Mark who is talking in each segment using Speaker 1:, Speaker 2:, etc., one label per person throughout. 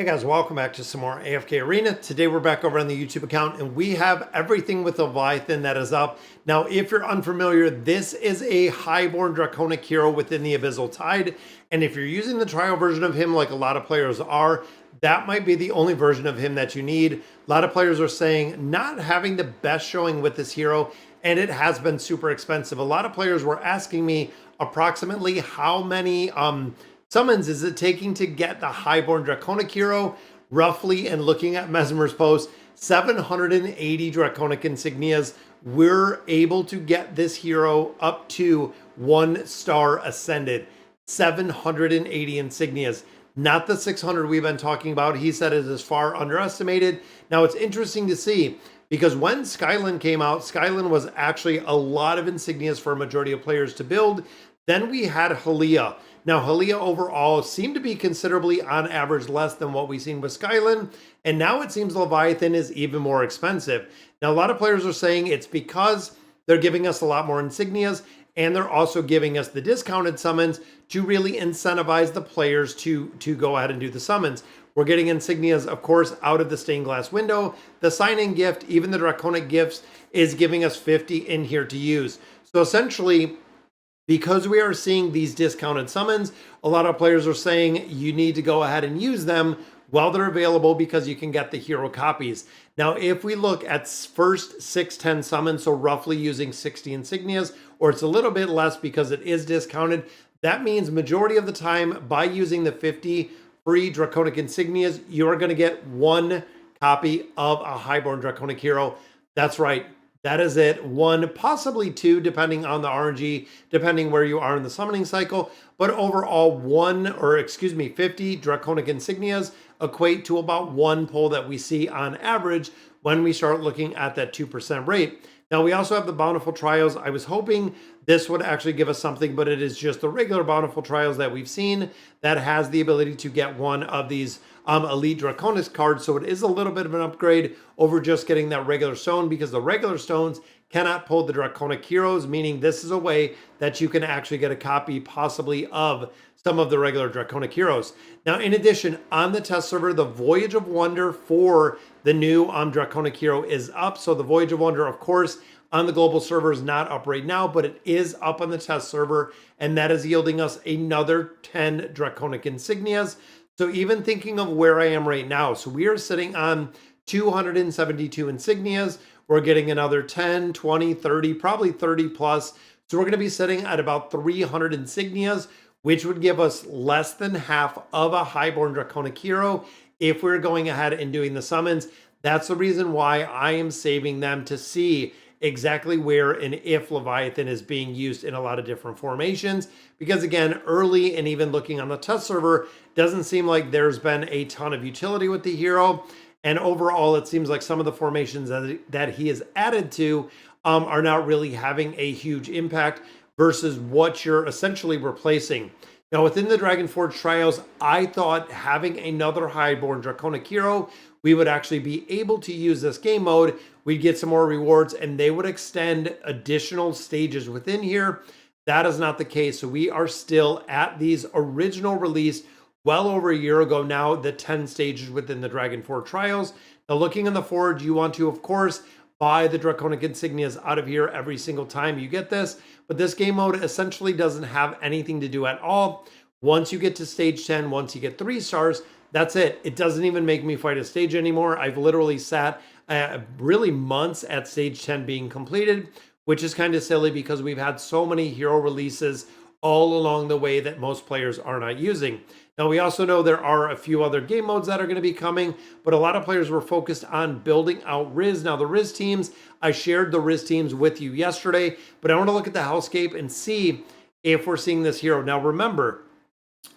Speaker 1: Hey guys, welcome back to some more AFK Arena. Today we're back over on the YouTube account and we have everything with Leviathan that is up. Now, if you're unfamiliar, this is a highborn Draconic hero within the Abyssal Tide. And if you're using the trial version of him like a lot of players are, that might be the only version of him that you need. A lot of players are saying not having the best showing with this hero, and it has been super expensive. A lot of players were asking me approximately how many summons is it taking to get the highborn Draconic hero? Roughly, and looking at Mesmer's post, 780 Draconic insignias. We're able to get this hero up to 1-star ascended. 780 insignias. Not the 600 we've been talking about. He said it is far underestimated. Now it's interesting to see because when Skyline came out, Skyline was actually a lot of insignias for a majority of players to build. Then we had Halia. Now, Halia overall seemed to be considerably on average less than what we've seen with Skyline, and now it seems Leviathan is even more expensive. Now, a lot of players are saying it's because they're giving us a lot more insignias, and they're also giving us the discounted summons to really incentivize the players to go ahead and do the summons. We're getting insignias, of course, out of the stained glass window. The sign-in gift, even the Draconic gifts, is giving us 50 in here to use. So essentially, because we are seeing these discounted summons, a lot of players are saying you need to go ahead and use them while they're available because you can get the hero copies. Now, if we look at first 610 summons, so roughly using 60 insignias, or it's a little bit less because it is discounted, that means majority of the time by using the 50 free Draconic insignias, you're going to get one copy of a highborn Draconic hero. That's right. That is it. One, possibly two, depending on the RNG, depending where you are in the summoning cycle. But overall, 50 Draconic insignias equate to about one pull that we see on average when we start looking at that 2% rate. Now, we also have the Bountiful Trials. I was hoping this would actually give us something, but it is just the regular Bountiful Trials that we've seen that has the ability to get one of these Elite Draconic cards. So it is a little bit of an upgrade over just getting that regular stone, because the regular stones cannot pull the Draconic heroes, meaning this is a way that you can actually get a copy possibly of some of the regular Draconic heroes. Now, in addition, on the test server, the Voyage of Wonder for the new Draconic hero is up. So the Voyage of Wonder, of course, on the global server is not up right now, but it is up on the test server, and that is yielding us another 10 Draconic insignias. So even thinking of where I am right now, so we are sitting on 272 insignias. We're getting another 10, 20, 30, probably 30 plus. So we're going to be sitting at about 300 insignias, which would give us less than half of a highborn Draconic hero if we're going ahead and doing the summons. That's the reason why I am saving them to see exactly where and if Leviathan is being used in a lot of different formations. Because again, early and even looking on the test server, doesn't seem like there's been a ton of utility with the hero. And overall, it seems like some of the formations that he has added to are not really having a huge impact versus what you're essentially replacing. Now, within the Dragonforge trials, I thought having another highborn Draconic hero, we would actually be able to use this game mode. We'd get some more rewards and they would extend additional stages within here. That is not the case. So we are still at these original release well over a year ago now, the 10 stages within the Dragonforge trials. Now, looking in the Forge, you want to, of course, buy the Draconic insignias out of here every single time you get this. But this game mode essentially doesn't have anything to do at all. Once you get to stage 10, once you get 3 stars, that's it. It doesn't even make me fight a stage anymore. I've literally sat really months at stage 10 being completed, which is kind of silly because we've had so many hero releases all along the way that most players are not using. Now, we also know there are a few other game modes that are going to be coming, but a lot of players were focused on building out Riz. Now, the Riz teams, I shared the Riz teams with you yesterday, but I want to look at the hellscape and see if we're seeing this hero. Now, remember,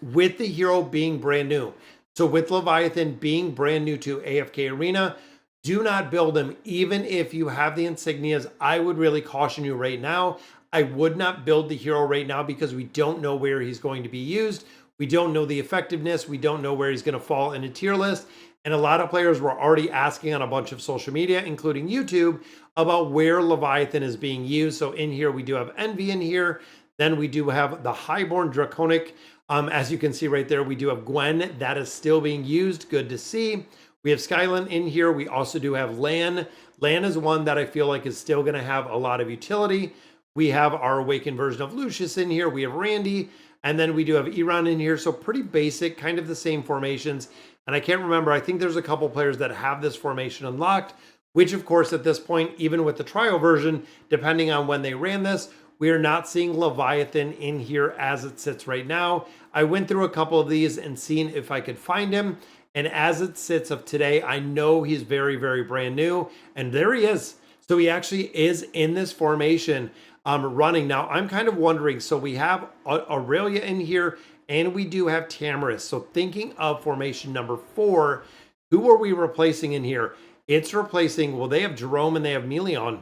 Speaker 1: with the hero being brand new, so with Leviathan being brand new to AFK Arena, do not build him. Even if you have the insignias, I would really caution you right now. I would not build the hero right now because we don't know where he's going to be used. We don't know the effectiveness. We don't know where he's going to fall in a tier list. And a lot of players were already asking on a bunch of social media, including YouTube, about where Leviathan is being used. So in here, we do have Envy in here. Then we do have the Highborn Draconic. As you can see right there, we do have Gwen. That is still being used. Good to see. We have Skylan in here. We also do have Lan. Lan is one that I feel like is still going to have a lot of utility. We have our Awakened version of Lucius in here. We have Randy. And then we do have Iran in here. So pretty basic, kind of the same formations. And I can't remember. I think there's a couple players that have this formation unlocked, which of course at this point, even with the trial version, depending on when they ran this, we are not seeing Leviathan in here as it sits right now. I went through a couple of these and seen if I could find him. And as it sits of today, I know he's very, very brand new. And there he is. So he actually is in this formation running. Now, I'm kind of wondering, so we have Aurelia in here, and we do have Tamaris. So thinking of formation number 4, who are we replacing in here? It's replacing, well, they have Jerome and they have Melion.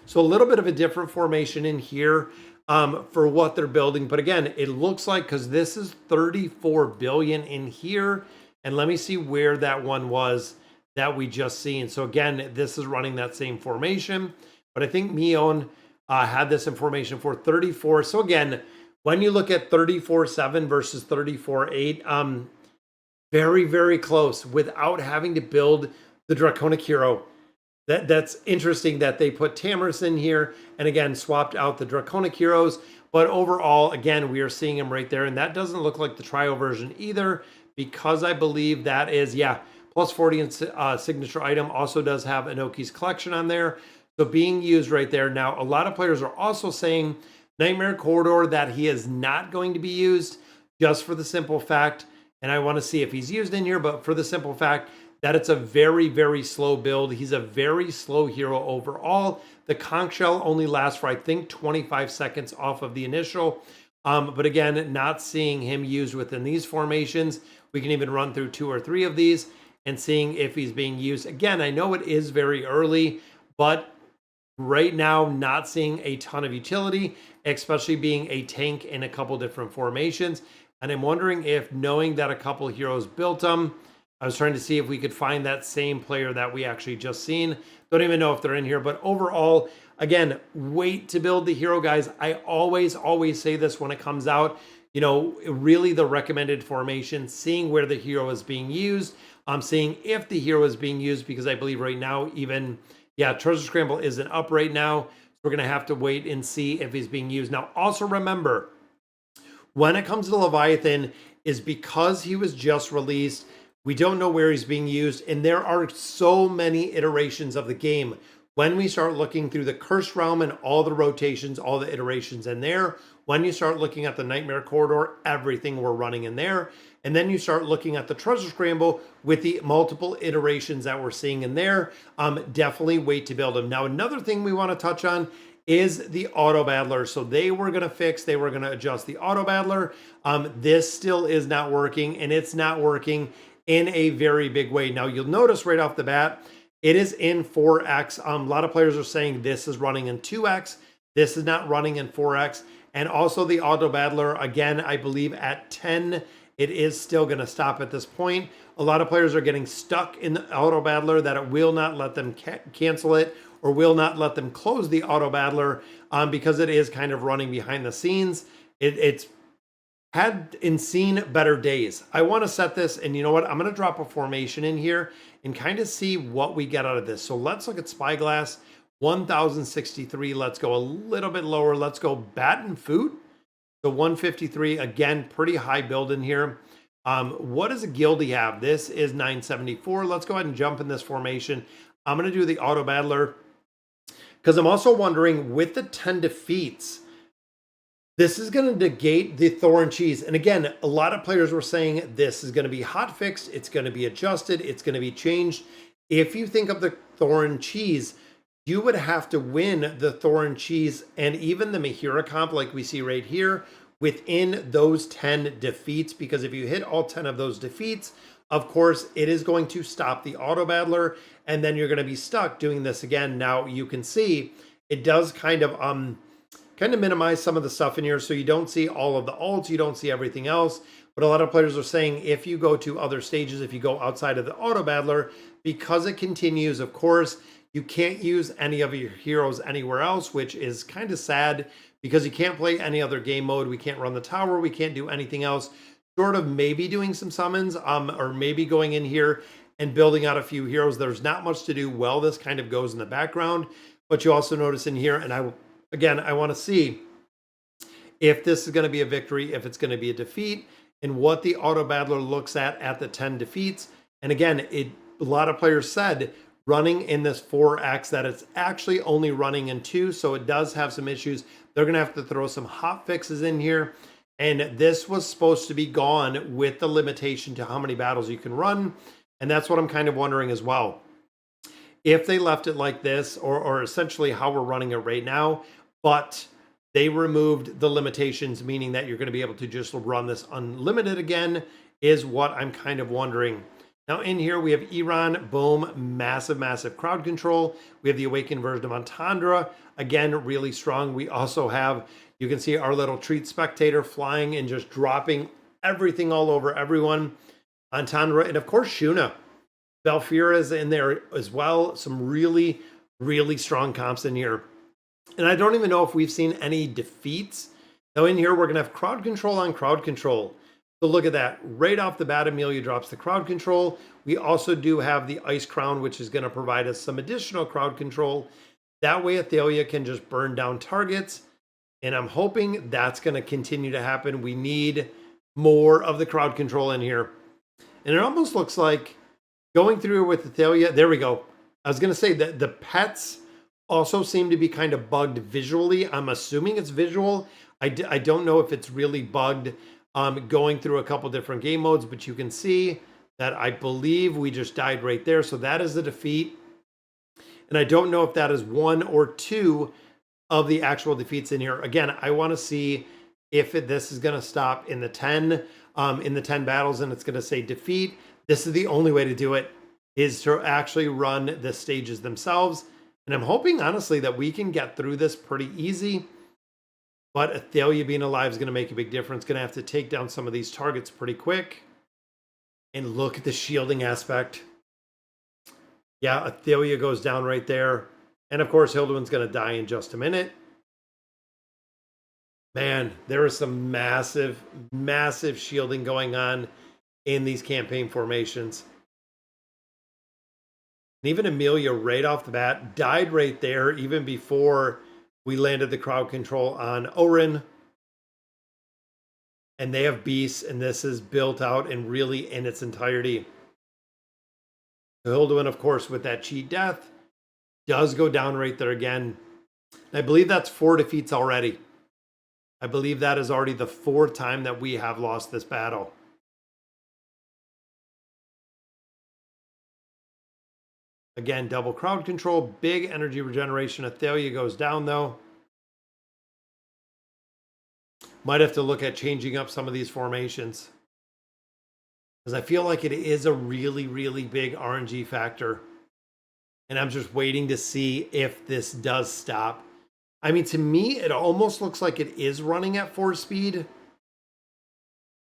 Speaker 1: So a little bit of a different formation in here for what they're building. But again, it looks like, because this is 34 billion in here. And let me see where that one was that we just seen. So again, this is running that same formation. But I think Mion had this information for 34. So again, when you look at 34.7 versus 34.8, very, very close without having to build the Draconic hero. That's interesting that they put Tamaris in here and again swapped out the Draconic heroes. But overall, again, we are seeing him right there. And that doesn't look like the trial version either, because I believe that is, yeah, plus 40 in signature item. Also does have Inoki's collection on there. So being used right there. Now, a lot of players are also saying Nightmare Corridor that he is not going to be used, just for the simple fact, and I want to see if he's used in here, but for the simple fact that it's a very, very slow build. He's a very slow hero overall. The conch shell only lasts for, I think, 25 seconds off of the initial. But again, not seeing him used within these formations. We can even run through 2 or 3 of these and seeing if he's being used. Again, I know it is very early, but right now, not seeing a ton of utility, especially being a tank in a couple different formations. And I'm wondering if, knowing that a couple heroes built them, I was trying to see if we could find that same player that we actually just seen. Don't even know if they're in here, but overall, again, wait to build the hero, guys. I always say this when it comes out. You know, really the recommended formation, seeing where the hero is being used. I'm seeing if the hero is being used, because I believe right now, even, yeah, Treasure Scramble isn't up right now. So we're going to have to wait and see if he's being used. Now, also remember, when it comes to Leviathan, is because he was just released, we don't know where he's being used, and there are so many iterations of the game. When we start looking through the Cursed Realm and all the rotations, all the iterations in there, when you start looking at the Nightmare Corridor, everything we're running in there, and then you start looking at the Treasure Scramble with the multiple iterations that we're seeing in there, definitely wait to build them. Now, another thing we want to touch on is the Auto Battler. So they were going to adjust the Auto Battler. This still is not working, and it's not working in a very big way. Now, you'll notice right off the bat, it is in 4x. A lot of players are saying this is running in 2x. This is not running in 4x. And also the Auto Battler, again, I believe at 10, it is still going to stop at this point. A lot of players are getting stuck in the Auto Battler, that it will not let them cancel it, or will not let them close the Auto Battler, because it is kind of running behind the scenes. It's had seen better days. I want to set this, and you know what? I'm going to drop a formation in here and kind of see what we get out of this. So let's look at Spyglass, 1063. Let's go a little bit lower. Let's go Batten Food. So 153, again, pretty high build in here. What does a Guildy have? This is 974. Let's go ahead and jump in this formation. I'm going to do the Auto Battler, because I'm also wondering, with the 10 defeats, this is going to negate the Thor and Cheese. And again, a lot of players were saying this is going to be hot fixed. It's going to be adjusted. It's going to be changed. If you think of the Thor and Cheese, you would have to win the Thor and Cheese and even the Mahira comp, like we see right here, within those 10 defeats. Because if you hit all 10 of those defeats, of course, it is going to stop the Auto Battler, and then you're going to be stuck doing this again. Now, you can see it does kind of minimize some of the stuff in here, so you don't see all of the ults, you don't see everything else. But a lot of players are saying if you go to other stages, if you go outside of the Auto Battler, because it continues, of course, You can't use any of your heroes anywhere else, which is kind of sad because you can't play any other game mode. We can't run the tower. We can't do anything else, short of maybe doing some summons, or maybe going in here and building out a few heroes. There's not much to do while this kind of goes in the background. But you also notice in here, and I want to see if this is going to be a victory, if it's going to be a defeat, and what the auto battler looks at the 10 defeats. And again, a lot of players said running in this 4X that it's actually only running in 2, so it does have some issues. They're going to have to throw some hot fixes in here. And this was supposed to be gone with the limitation to how many battles you can run. And that's what I'm kind of wondering as well. If they left it like this, or essentially how we're running it right now, but they removed the limitations, meaning that you're going to be able to just run this unlimited again, is what I'm kind of wondering. Now in here we have Iran, boom, massive crowd control. We have the awakened version of Entendre, again, really strong. We also have, you can see our little treat spectator flying and just dropping everything all over everyone. Entendre, and of course Shuna. Belfira is in there as well. Some really strong comps in here. And I don't even know if we've seen any defeats. Now in here, we're going to have crowd control on crowd control. So look at that. Right off the bat, Amelia drops the crowd control. We also do have the Ice Crown, which is going to provide us some additional crowd control. That way, Athalia can just burn down targets. And I'm hoping that's going to continue to happen. We need more of the crowd control in here. And it almost looks like going through with Athalia. There we go. I was going to say that the pets also seem to be kind of bugged visually. I'm assuming it's visual. I don't know if it's really bugged going through a couple different game modes, but you can see that I believe we just died right there. So that is a defeat. And I don't know if that is 1 or 2 of the actual defeats in here. Again, I want to see if this is going to stop in the 10 battles and it's going to say defeat. This is the only way to do it, is to actually run the stages themselves. And I'm hoping, honestly, that we can get through this pretty easy. But Athalia being alive is going to make a big difference. Going to have to take down some of these targets pretty quick. And look at the shielding aspect. Yeah, Athalia goes down right there. And of course, Hilduin's going to die in just a minute. Man, there is some massive shielding going on in these campaign formations. And even Amelia, right off the bat, died right there, even before we landed the crowd control on Orin. And they have beasts, and this is built out and really in its entirety. Hilduin, of course, with that cheat death, does go down right there again. And I believe that's 4 defeats already. I believe that is already the 4th time that we have lost this battle. Again, double crowd control, big energy regeneration. Athalia goes down though. Might have to look at changing up some of these formations, because I feel like it is a really big RNG factor. And I'm just waiting to see if this does stop. I mean, to me, it almost looks like it is running at 4 speed.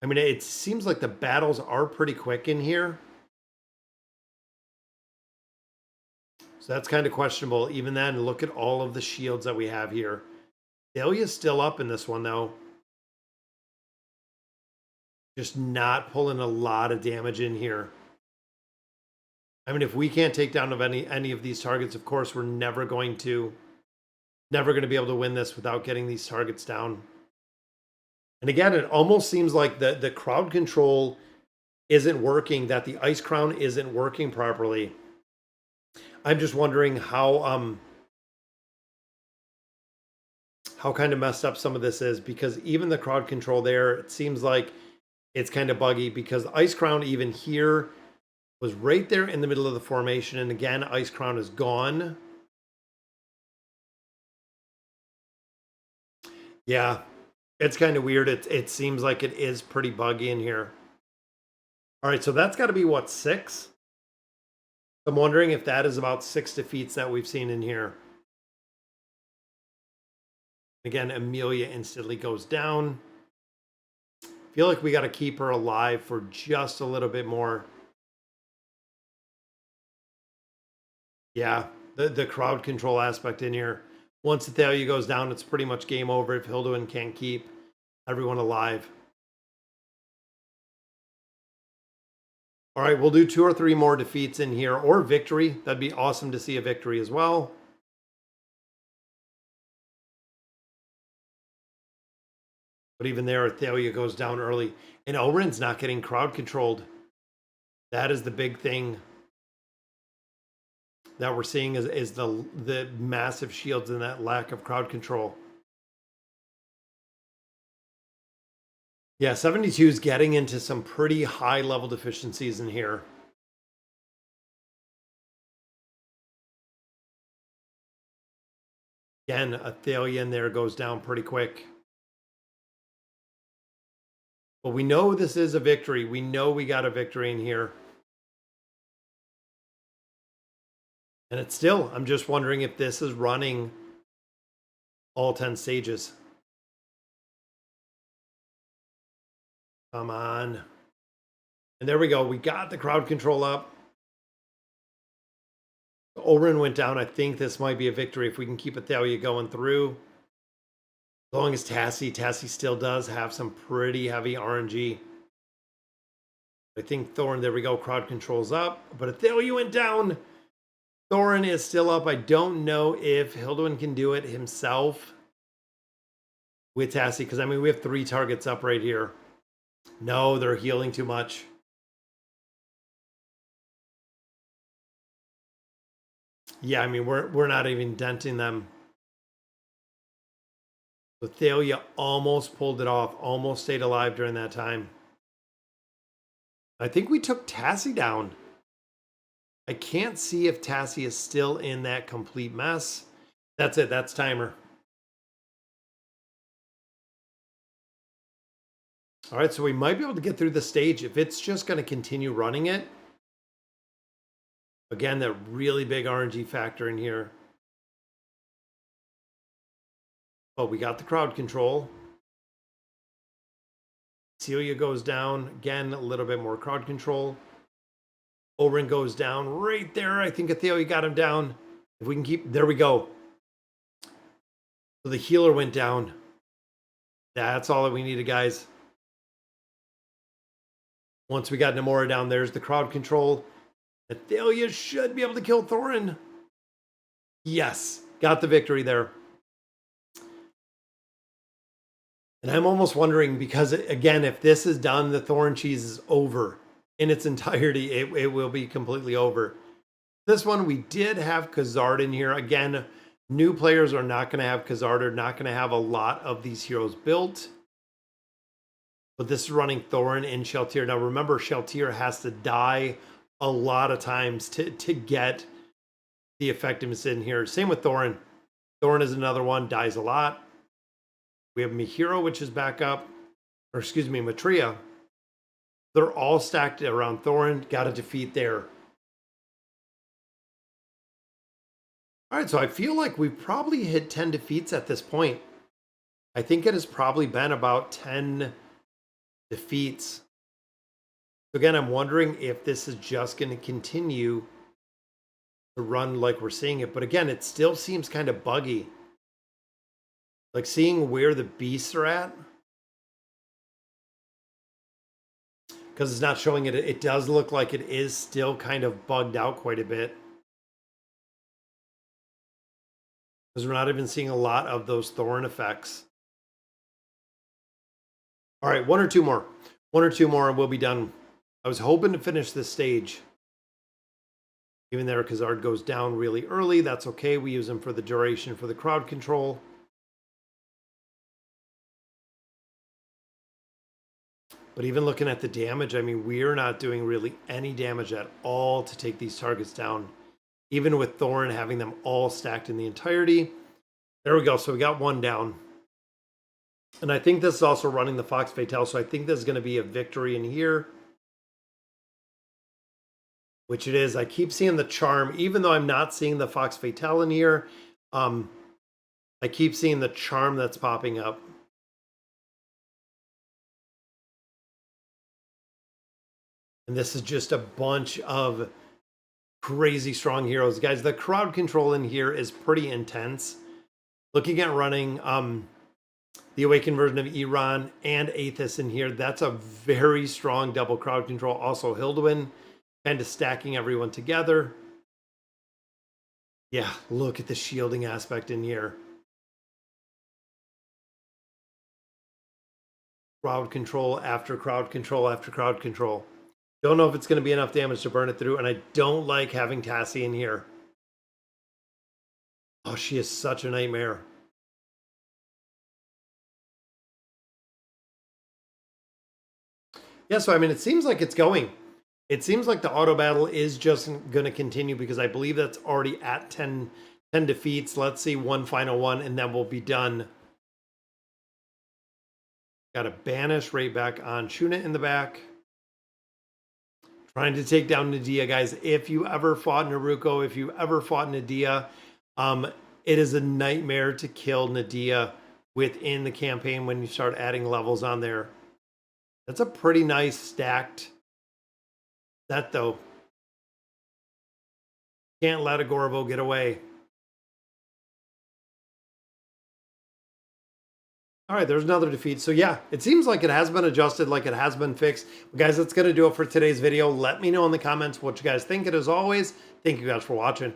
Speaker 1: I mean, it seems like the battles are pretty quick in here. So that's kind of questionable. Even then, look at all of the shields that we have here. Athalia's still up in this one, though. Just not pulling a lot of damage in here. I mean, if we can't take down any of these targets, of course, we're never going to be able to win this without getting these targets down. And again, it almost seems like the crowd control isn't working, that the Ice Crown isn't working properly. I'm just wondering how kind of messed up some of this is, because even the crowd control there, it seems like it's kind of buggy, because the Ice Crown even here was right there in the middle of the formation. And again, Ice Crown is gone. Yeah, it's kind of weird. It seems like it is pretty buggy in here. All right, so that's got to be, what, 6? I'm wondering if that is about 6 defeats that we've seen in here. Again, Amelia instantly goes down. Feel like we got to keep her alive for just a little bit more. Yeah, the crowd control aspect in here. Once Athalia goes down, it's pretty much game over if Hilduin can't keep everyone alive. All right, we'll do 2 or 3 more defeats in here, or victory. That'd be awesome to see a victory as well. But even there, Athalia goes down early. And Oren's not getting crowd controlled. That is the big thing that we're seeing is the massive shields and that lack of crowd control. Yeah, 72 is getting into some pretty high level deficiencies in here. Again, Athalia in there goes down pretty quick. But we know this is a victory. We know we got a victory in here. And it's still, I'm just wondering if this is running all 10 stages. Come on. And there we go. We got the crowd control up. Oren went down. I think this might be a victory if we can keep Athalia going through. As long as Tassie still does have some pretty heavy RNG. I think Thorin, there we go. Crowd control's up. But Athalia went down. Thorin is still up. I don't know if Hilduin can do it himself with Tassie. Because, I mean, we have 3 targets up right here. No, they're healing too much. Yeah, I mean, we're not even denting them. So Thalia almost pulled it off. Almost stayed alive during that time. I think we took Tassie down. I can't see if Tassie is still in that complete mess. That's it. That's timer. All right, so we might be able to get through the stage if it's just going to continue running it. Again, that really big RNG factor in here. Oh, we got the crowd control. Celia goes down. Again, a little bit more crowd control. Oren goes down right there. I think Athalia got him down. If we can keep... There we go. So the healer went down. That's all that we needed, guys. Once we got Namora down, there's the crowd control. Athalia should be able to kill Thorin. Yes. Got the victory there. And I'm almost wondering, because, again, if this is done, the Thorin cheese is over. In its entirety, it will be completely over. This one, we did have Khazard in here. Again, new players are not going to have Khazard, are not going to have a lot of these heroes built. But this is running Thorin and Sheltir. Now, remember, Sheltir has to die a lot of times to get the effectiveness in here. Same with Thorin. Thorin is another one, dies a lot. We have Mihiro, which is back up. Or, excuse me, Matria. They're all stacked around Thorin. Got to defeat there. All right, so I feel like we've probably hit 10 defeats at this point. I think it has probably been about 10 defeats. So again, I'm wondering if this is just going to continue to run like we're seeing it. But again, it still seems kind of buggy. Like seeing where the beasts are at. Because it's not showing it. It does look like it is still kind of bugged out quite a bit. Because we're not even seeing a lot of those Thorin effects. All right, 1 or 2 more. 1 or 2 more and we'll be done. I was hoping to finish this stage. Even there, Khazard goes down really early. That's okay. We use him for the duration for the crowd control. But even looking at the damage, I mean, we're not doing really any damage at all to take these targets down. Even with Thorin having them all stacked in the entirety. There we go. So we got 1 down. And I think this is also running the Fox Fatale. So I think this is going to be a victory in here. Which it is. I keep seeing the charm. Even though I'm not seeing the Fox Fatale in here. I keep seeing the charm that's popping up. And this is just a bunch of crazy strong heroes. Guys, the crowd control in here is pretty intense. Looking at running the Awakened version of Iran and Aethys in here, that's a very strong double crowd control. Also Hilduin, kind of stacking everyone together. Yeah, look at the shielding aspect in here. Crowd control after crowd control after crowd control. Don't know if it's going to be enough damage to burn it through, and I don't like having Tassie in here. Oh, she is such a nightmare. Yeah, so I mean, it seems like it's going. It seems like the auto battle is just going to continue because I believe that's already at 10 defeats. Let's see one final one, and then we'll be done. Got a banish right back on Shuna in the back. Trying to take down Nadia, guys. If you ever fought Naruko, if you ever fought Nadia, it is a nightmare to kill Nadia within the campaign when you start adding levels on there. That's a pretty nice stacked set, though. Can't let a Gorvo get away. All right, there's another defeat. So yeah, it seems like it has been adjusted, like it has been fixed. But guys, that's going to do it for today's video. Let me know in the comments what you guys think. And as always, thank you guys for watching.